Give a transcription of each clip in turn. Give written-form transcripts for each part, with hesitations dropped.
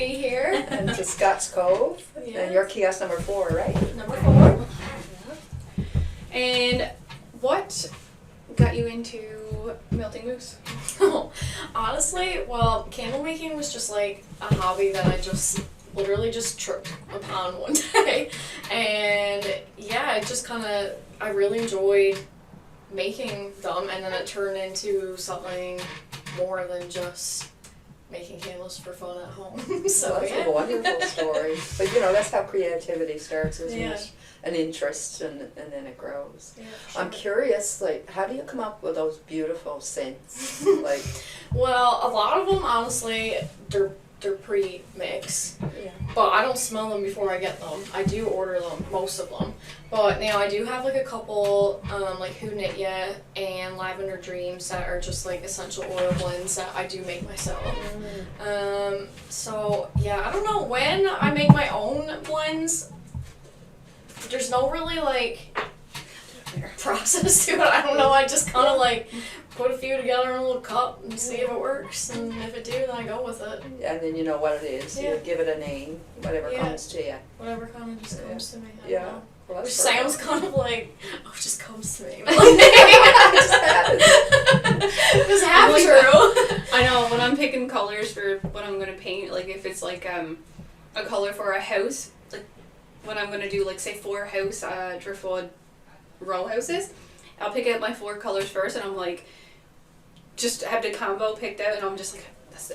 be here. And to Scott's Cove. Yes. And you're kiosk number 4, right? Number 4. And what got you into melting mousse? Honestly, well, candle making was just like a hobby that I just literally just tripped upon one day. And yeah, it just kind of, I really enjoyed making them, and then it turned into something more than just making candles for fun at home. So That's yeah. a wonderful story. But that's how creativity starts, isn't Yeah. it? An interest, and then it grows. Yeah, I'm sure. curious, like, how do you come up with those beautiful scents? Like, Well, a lot of them, honestly, they're pre-mixed, yeah. but I don't smell them before I get them. I do order them, most of them. But now I do have like a couple, like Who Knit Ya and Lavender Dreams that are just like essential oil blends that I do make myself. So yeah, I don't know when I make my own blends. There's no really like process to it. I don't know. I just kind of like put a few together in a little cup and see if it works, and if it do, then I go with it. And then you know what it is. Yeah. You give it a name, whatever Yeah. comes to you. Whatever kind of just comes to me. I don't Yeah. know. Well, Which that's sounds kind of like, oh, it just comes to me. But perfect. it's half Like true. I know, when I'm picking colors for what I'm going to paint, like if it's like a color for a house, like when I'm going to do like say 4 house driftwood row houses, I'll pick out my 4 colors first, and I'm like, just have the combo picked out, and I'm just like,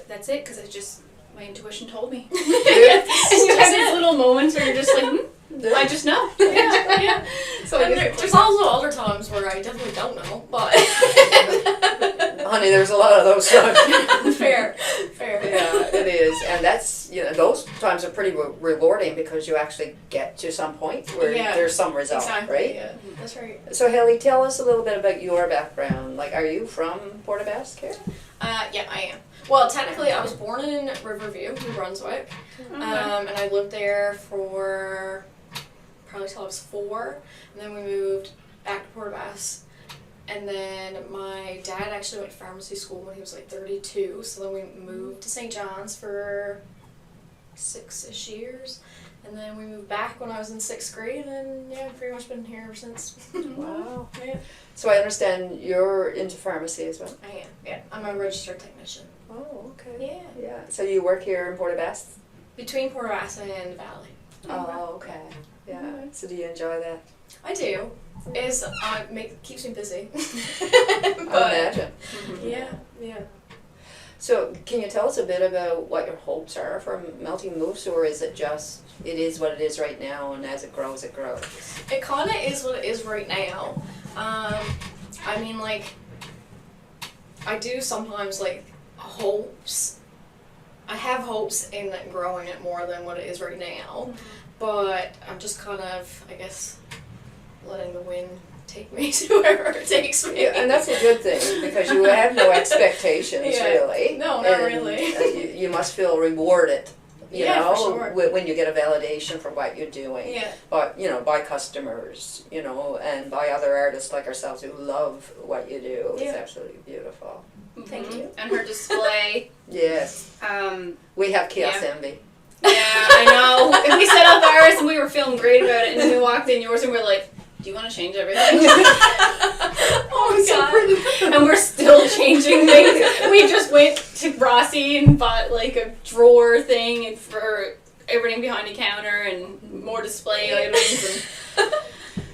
that's it, because it's just, my intuition told me. And you have these little moments where you're just like, I just know. Yeah. So And I guess there's also other times where I definitely don't know, but Honey, there's a lot of those times. fair. Yeah, it is. And that's, those times are pretty rewarding because you actually get to some point where Yeah. there's some result, Exactly. right? Yeah, that's right. So, Haley, tell us a little bit about your background. Like, are you from Port aux Basques? Yeah, I am. Well, technically, I was born in Riverview, New Brunswick, and I lived there for probably till I was 4, and then we moved back to Port aux Basques. And then my dad actually went to pharmacy school when he was like 32, so then we moved to St. John's for 6-ish years. And then we moved back when I was in 6th grade, and yeah, I've pretty much been here ever since. Wow. Yeah, So I understand you're into pharmacy as well? I am. Yeah, I'm a registered technician. Oh, okay. Yeah. Yeah. So you work here in Port aux Basques? Between Port aux Basques and the Valley. Oh, okay. Yeah. So do you enjoy that? I do. Keeps me busy. I imagine. Yeah. So can you tell us a bit about what your hopes are for Melting Mousse, or is it just, it is what it is right now, and as it grows, it grows? It kind of is what it is right now. I mean, like, I do sometimes, like, hopes. I have hopes in growing it more than what it is right now, but I'm just kind of, I guess, letting the wind take me to wherever it takes me. Yeah, and that's a good thing, because you have no expectations, Yeah. really. No, not And, really. you must feel rewarded, Yeah, for sure. when you get a validation for what you're doing. Yeah. But, by customers, and by other artists like ourselves who love what you do. It's Yeah. absolutely beautiful. Thank you. And her display. Yes. We have kiosk Yeah. envy. Yeah, I know. And we set up ours and we were feeling great about it, and then we walked in yours and we're like, do you want to change everything? Oh my god. And we're still changing things. We just went to Rossi and bought like a drawer thing and for everything behind the counter and more display items. And,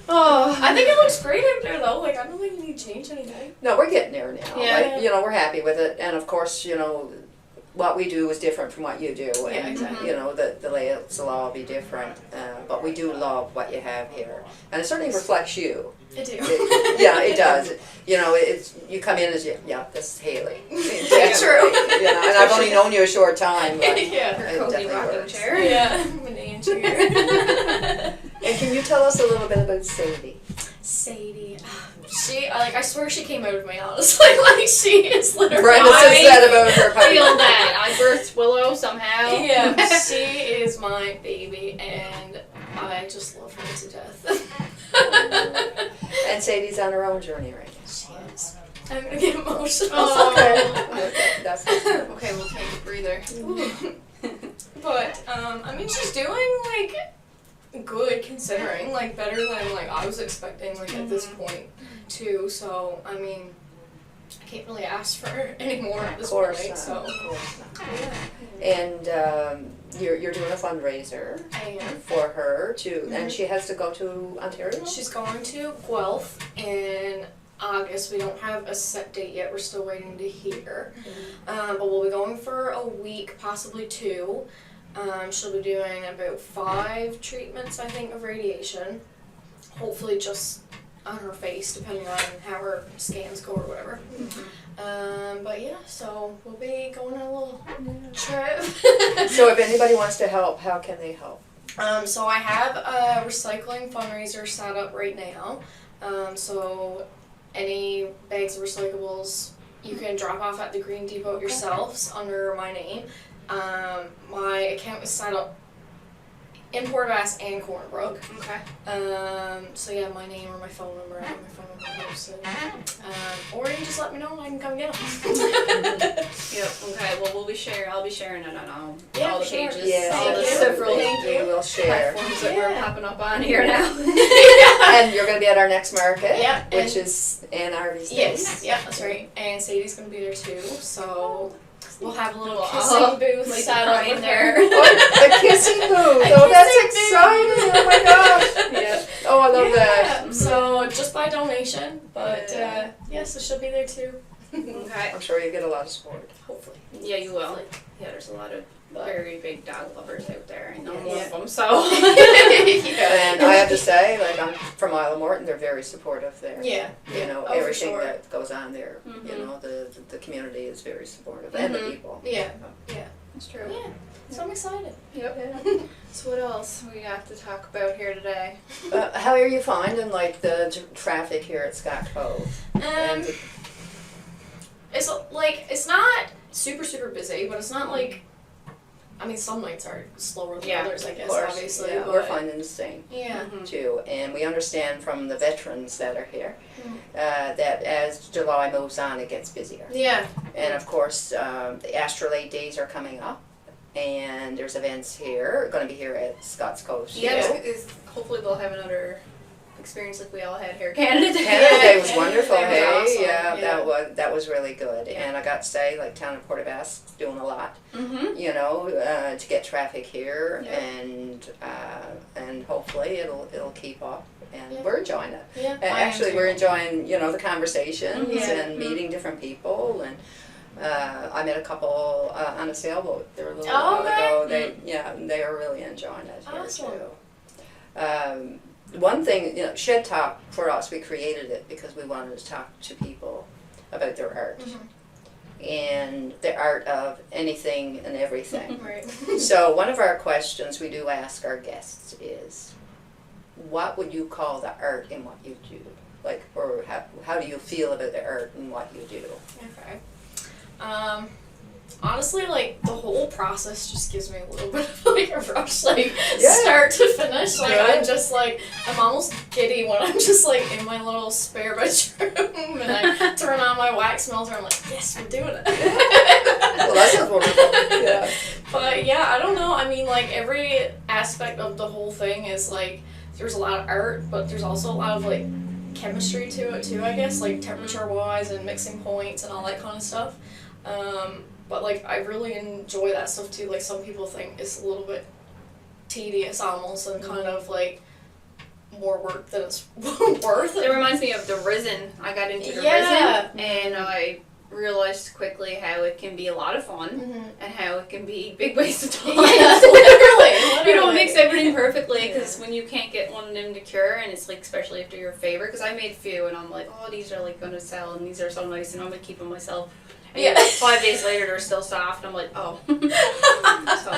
oh, I think it looks great up there though. Like, I don't think you need to change anything. No, we're getting there now. Yeah. Like, we're happy with it. And of course, what we do is different from what you do. And, Yeah, exactly. the layouts will all be different. But we do love what you have here. And it certainly reflects you. I do. Yeah, it does. It's you come in as this is Haley. True. And I've only known you a short time, but Yeah. her it cozy definitely rocking works. chair. Yeah. Manage here. And can you tell us a little bit about Sadie? Sadie. I swear she came out of me, honestly. Like, she is literally. Brenda says that about her puppy. Feel that. I birthed Willow somehow. Yeah, she is my baby, and I just love her to death. And Sadie's on her own journey right now. She is. I'm gonna get emotional. Oh. Okay. That's Okay, we'll take a breather. But mean, she's doing like good considering, like better than like I was expecting, like at this point too. So I mean, I can't really ask for any more at this point. So Of course not. yeah, And you're doing a fundraiser I am. for her to, and she has to go to Ontario? She's going to Guelph in August. We don't have a set date yet. We're still waiting to hear. But we'll be going for a week, possibly 2. She'll be doing about 5 treatments, I think, of radiation. Hopefully just on her face, depending on how her scans go or whatever. But yeah, so we'll be going on a little trip. So if anybody wants to help, how can they help? So I have a recycling fundraiser set up right now. So any bags of recyclables you can drop off at the Green Depot yourselves under my name. My account is set up in Port Bass and Corner Brook. Okay. So yeah, my name or my phone number, I have my phone number posted. Or you can just let me know and I can come get them. Yep. Okay. Well, I'll be sharing it on all the sure. pages, Yes, all the thank you. several Thank We will share. platforms that Yeah. we're popping up on here now. And you're going to be at our next market, Yep, which and- is Ann Arby's. Yes, yeah, that's right. And Sadie's gonna be there too, so we'll have a little Well, kissing I'll booth like set right up in with there. her. Oh, a kissing booth. A Oh, that's kissing booth. exciting. Oh my gosh. Yeah. Oh, I love that. Yeah, so just by donation, but Yeah. so she'll be there too. Okay. I'm sure you get a lot of support. Hopefully. Yeah, you will. Yeah, there's a lot of But very big dog lovers out there. I know Yes. one Yeah. of them, so. yeah. And I have to say, like, I'm from Isle of Morton, they're very supportive there. Yeah. You know, Oh, for everything sure. that goes on there, you Mhm. know, the community is very supportive, and the Mhm. people. Yeah. That's true. Yeah. So I'm excited. Yep. So what else we have to talk about here today? How are you finding, like, the traffic here at Scott Cove? And It's like it's not super busy, but it's not like. I mean, some nights are slower than Yeah, others, I of guess. course, Obviously, yeah, but we're finding the same. yeah. Mhm. Too, and we understand from the veterans that are here Mm. that as July moves on, it gets busier. Yeah. And of course, the Astrolabe Days are coming up, and there's events here, going to be here at Scott's Cove. Yeah, Studio. hopefully they'll have another experience like we all had here at Canada Day. Canada Day was Canada wonderful. Day was Hey, awesome, yeah, yeah. that was really good. Yeah. And I got to say, like, town of Port Bass is doing a lot, Mm-hmm. you know, to get traffic here, Yeah. and hopefully it'll keep up. And Yeah. we're enjoying it. Yeah. And actually, we're enjoying, you know, the conversations Yeah. and meeting different people. And I met a couple on a sailboat there a little Oh, while okay. ago. They are really enjoying it here Awesome. too. One thing, you know, Shed Talk for us, we created it because we wanted to talk to people about their art Mhm. and the art of anything and everything. Right. So one of our questions we do ask our guests is, what would you call the art in what you do? Like, or how do you feel about the art in what you do? Okay. Honestly, like the whole process just gives me a little bit of like a rush, like Yeah. start to finish. Like Yeah. I'm just like I'm almost giddy when I'm just like in my little spare bedroom and I turn on my wax melter. I'm like, yes, we're doing it. Well, that sounds wonderful. Yeah. But yeah, I don't know. I mean, like every aspect of the whole thing is like there's a lot of art, but there's also a lot of like chemistry to it too. I guess like temperature wise and mixing points and all that kind of stuff. But like I really enjoy that stuff too. Like some people think it's a little bit tedious almost and kind of like more work than it's worth. It reminds me of the resin. I got into the Yeah. resin, and I realized quickly how it can be a lot of fun Mhm. and how it can be a big waste of time. Yeah, literally. You don't mix everything perfectly because when you can't get one of them to cure, and it's like especially after your favorite, because I made a few and I'm like, oh, these are like gonna sell and these are so nice and I'm gonna keep them myself. And Yeah. 5 days later they're still soft. I'm like, oh. So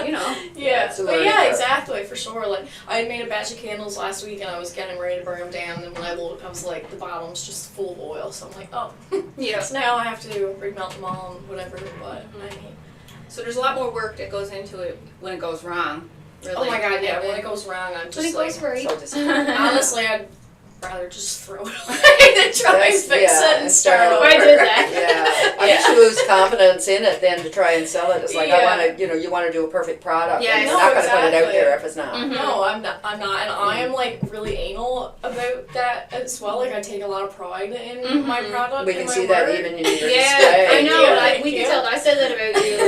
you know. Yeah, it's a but learning yeah, curve. exactly, for sure. Like, I had made a batch of candles last week and I was getting ready to burn them down, and when I looked, I was like, the bottom's just full of oil, so I'm like, oh. Yeah. So now I have to remelt them all and whatever, but I mean. So there's a lot more work that goes into it when it goes wrong. Really. Oh my god, yeah, And when then it goes wrong, I'm when just it like, goes right. So disappointed. honestly, I'd rather just throw it away than try and fix it and start over. I did that. Yeah, I guess you lose confidence in it then to try and sell it. It's like I Yeah. want to, you want to do a perfect product. Yeah, and you're no, not going to put it out exactly. there if it's not. Mhm. No, I'm not, and I am like really anal about that as well. Like I take a lot of pride in my product. We and can my see that work. even in your Yeah, display. I know. Yeah, Like, we thank can you. tell. I said that about you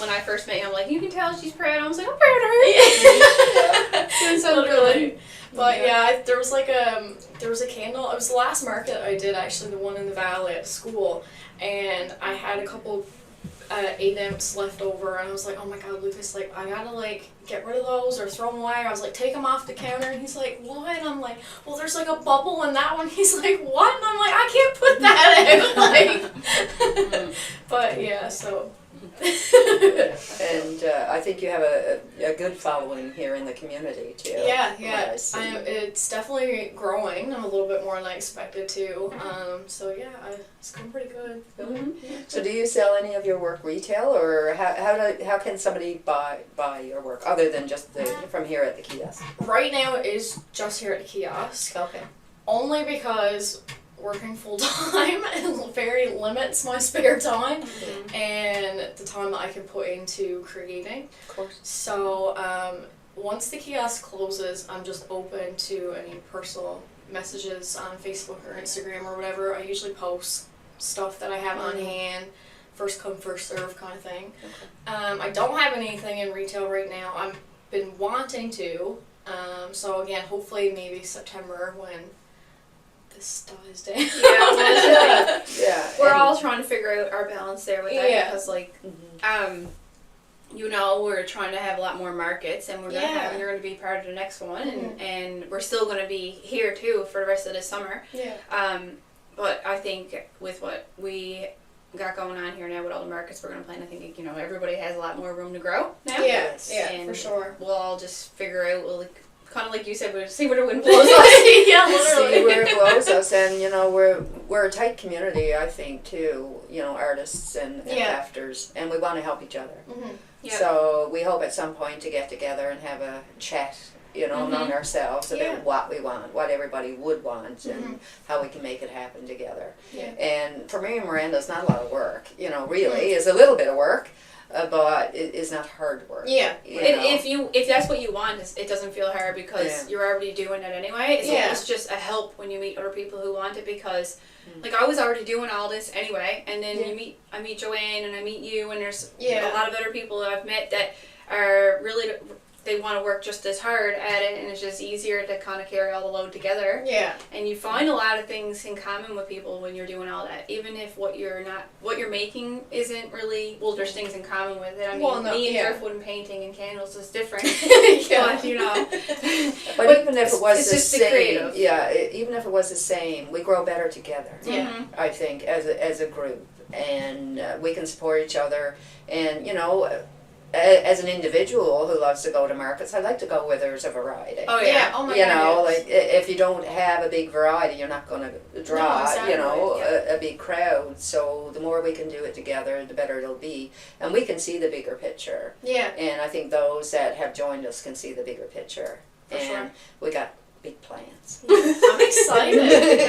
when I first met you. I'm like, you can tell she's proud. I was like, I'm proud of her. Doing so Literally. good. But yeah, there was like there was a candle. It was the last market I did, actually, the one in the valley at school, and I had a couple 8 amps left over, and I was like, oh my god, Lucas, like I gotta like get rid of those or throw them away. I was like, take them off the counter, and he's like, what? And I'm like, well, there's like a bubble in that one. He's like, what? And I'm like, I can't put that out. Like, but yeah, so. And I think you have a good following here in the community too. Yeah, from what I yeah. see. It's definitely growing. I'm a little bit more than I expected to. So yeah, it's going pretty good. So do you sell any of your work retail, or how can somebody buy your work other than just from here at the kiosk? Right now it is just here at the kiosk, Okay. only because working full time very limits my spare time and the time that I can put into creating. Of course. So once the kiosk closes, I'm just open to any personal messages on Facebook or Instagram or whatever. I usually post stuff that I have on hand, first come, first serve kind of thing. Okay. I don't have anything in retail right now. I've been wanting to. So again, hopefully maybe September when this dies down. Yeah, well, Yeah. we're and- all trying to figure out our balance there with that Yeah. because, like, Mhm. we're trying to have a lot more markets, and Yeah. you're gonna be part of the next one, and we're still gonna be here too for the rest of the summer. Yeah. But I think with what we got going on here now with all the markets we're gonna plan, I think everybody has a lot more room to grow now. Yeah, Yes. yeah, And for sure. We'll all just figure out. We'll kind of like you said, we'll see where the wind blows us. Yeah, See where it blows us, and we're a tight community, I think, too. Artists and Yeah. crafters, and we want to help each other. Yeah. So we hope at some point to get together and have a chat, among ourselves about Yeah. what we want, what everybody would want, and how we can make it happen together. Yeah. And for me and Miranda, it's not a lot of work. Really, it's a little bit of work, but it is not hard work. Yeah. you And know. if that's what you want, it doesn't feel hard because Yeah. you're already doing it anyway. Yeah. It's just a help when you meet other people who want it because, like, I was already doing all this anyway, and then Yeah. I meet Joanne and I meet you, and there's Yeah. a lot of other people that I've met that are really they want to work just as hard at it, and it's just easier to kind of carry all the load together. Yeah. And you find a lot of things in common with people when you're doing all that, even if what you're making isn't really, well, there's things in common with it. I mean, Well, no, me and yeah. driftwood and painting and candles is different. Yeah. But, But even if it was it's the just the same, creative. even if it was the same, we grow better together. Yeah. Mhm. I think as a group, and we can support each other. And as an individual who loves to go to markets, I like to go where there's a variety. Oh Yeah. yeah. Oh my You god. know, yes. like if you don't have a big variety, you're not going to draw, exactly, a big crowd. So the more we can do it together, the better it'll be. And we can see the bigger picture. Yeah. And I think those that have joined us can see the bigger picture. For and sure. we got big plans. I'm excited.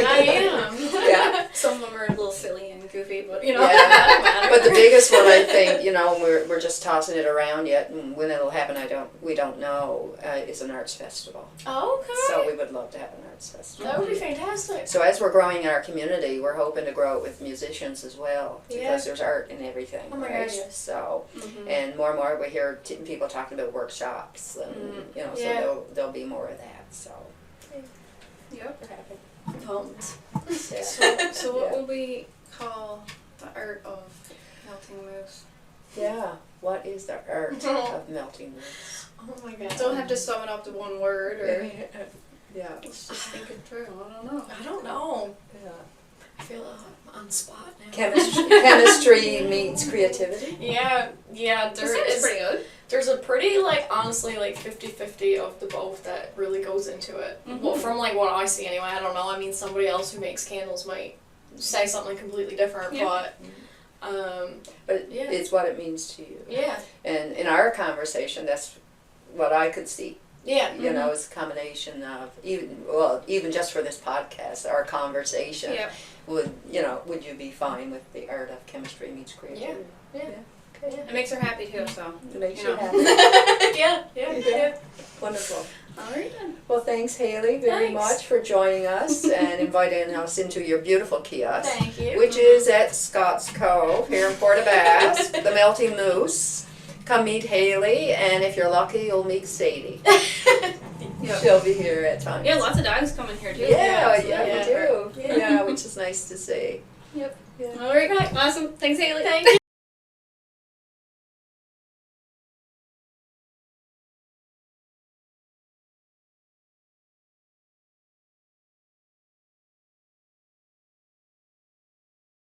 I am. Yeah. Some of them are a little silly and goofy, but Yeah. doesn't matter. But the biggest one, I think, we're just tossing it around yet, and when it'll happen, we don't know. Is an arts festival. Oh, okay. So we would love to have an arts festival. That would be fantastic. So as we're growing our community, we're hoping to grow it with musicians as well, because Yeah. there's art in everything, Oh my right? God, yes. So, Mhm. and more we hear people talking about workshops, and Yeah. so there'll be more of that. So Yep. we're happy. Pumped. Yeah. So what Yeah. would we call the art of melting moose? Yeah. What is the art of melting moose? Oh my god. Don't have to sum it up to one word, or Yeah. let's just think it through. I don't know. I don't know. Yeah. I feel I'm on spot now. Chemistry meets creativity. Yeah, That there sounds is. pretty good. There's a pretty, honestly, 50-50 of the both that really goes into it. Well, from, what I see anyway, I don't know. I mean, somebody else who makes candles might say something completely different, Yeah. But Yeah. it's what it means to you. yeah. And in our conversation, that's what I could see. Yeah. You know, it's a combination of even just for this podcast, our conversation. Yeah. Would you be fine with the art of chemistry meets creativity? Yeah. Okay. It makes her happy too, so. It makes You you know. happy. Yeah. Wonderful. Alright then. Well, thanks, Haley, very Thanks. much for joining us and inviting us into your beautiful kiosk, Thank you. which is at Scott's Cove here in Port Basque, the Melting Moose. Come meet Haley, and if you're lucky, you'll meet Sadie. Yep. She'll be here at times. Yeah, lots of dogs come in here too. Yeah, Yeah. we do. Yeah. Yeah, which is nice to see. Yep. Yeah. Alright, awesome. Thanks, Haley. Thank you.